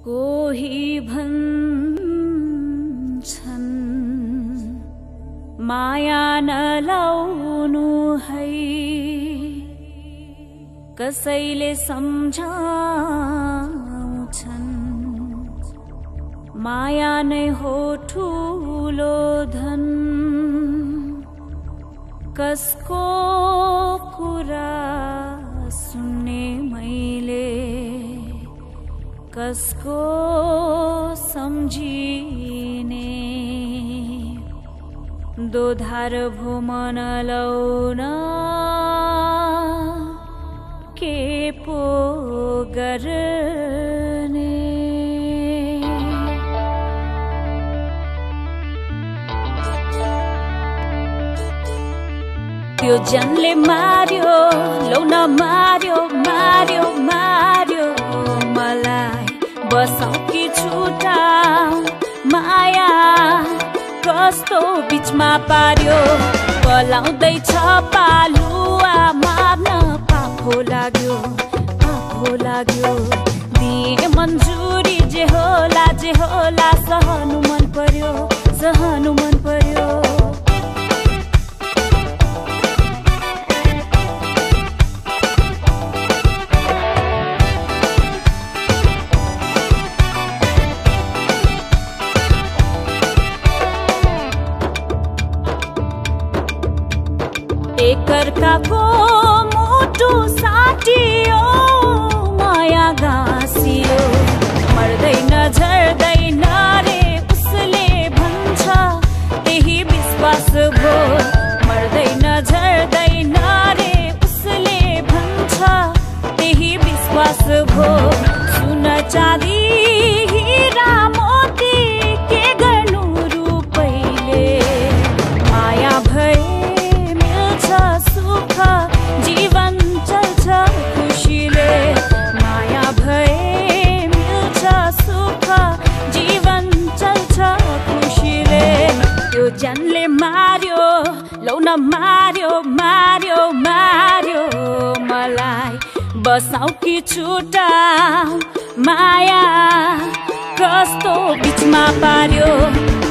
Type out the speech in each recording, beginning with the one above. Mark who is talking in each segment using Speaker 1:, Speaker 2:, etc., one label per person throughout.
Speaker 1: कोही भन्छन् माया नलाउनु है, कसैले सम्झाउँछन् माया नै हो ठुलो धन। कसको कुरा सुन्ने मैले, कसको सम्झिने, दोधार भो मन लाउन के पो गर्ने। त्यो जनले मार्यो लौन मार्यो मार्यो मार्यो मलाई, बसाउ कि छुटाऊ माया कस्तो बिचमा पार्यो। पलाउँदैछ पालुवा मार्न पाखो लाग्यो पाखो लाग्यो। दिए मन्जुरी जे होला सहनु मन पर्यो सहनु मन पर्यो। एकअर्काको मुटु साटियो माया गाँसियो, मर्दैन झर्दैन रे उसले भन्छ त्यही विश्वास भो। मर्दैन झर्दैन रे उसले भन्छ त्यही विश्वास भो। सुन चाँदी हीरा मोती के गर्नु रुपैले, माया भए सुख जीवन चल्छ खुसीले। माया भए मिल्छ सुख जीवन चल्छ खुसीले। त्यो जनले मार्यो लौन मार्यो मार्यो मार्यो मलाई, बसाउ कि छुटाऊ माया कस्तो बिचमा पार्यो।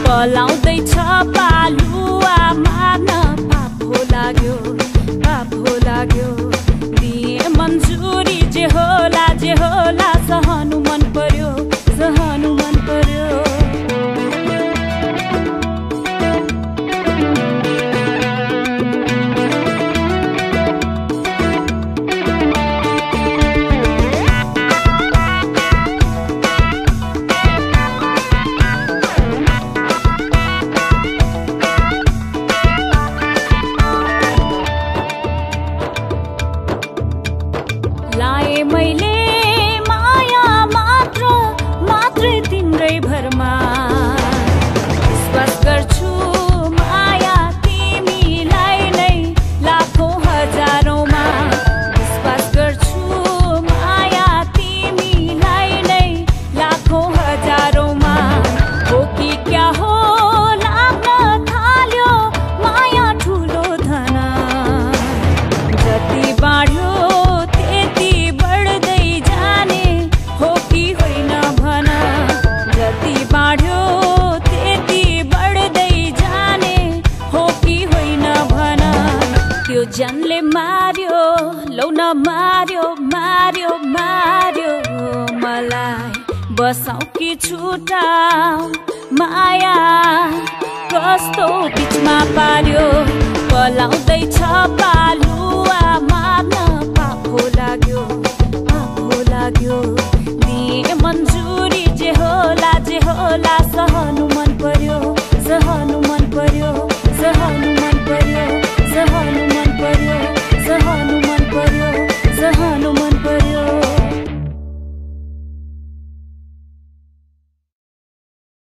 Speaker 1: पलाउँदैछ पालुवा मार्न पापो लाग्यो पापो लाग्यो। दिए मन्जुरी जे होला सहनु मन पर्यो सहनु मन पर्यो। लाए मैले माया मात्र मात्रै तिम्रै भरमा, विश्वास गर्छु माया तिमीलाई नै लाखौं हजारौंमा। विश्वास गर्छु माया तिमीलाई नै लाखौं हजारौंमा। हो कि क्या हो लाग्न थाल्यो माया ठुलो धन, जति बाढ्यो जनले मार्यो लौन मार्यो मार्यो मार्यो मलाई, बसाउ कि छुटाऊ माया कस्तो बिचमा पार्यो। पलाउँदैछ पालुवा मार्न पाखो लाग्यो पाखो लाग्यो।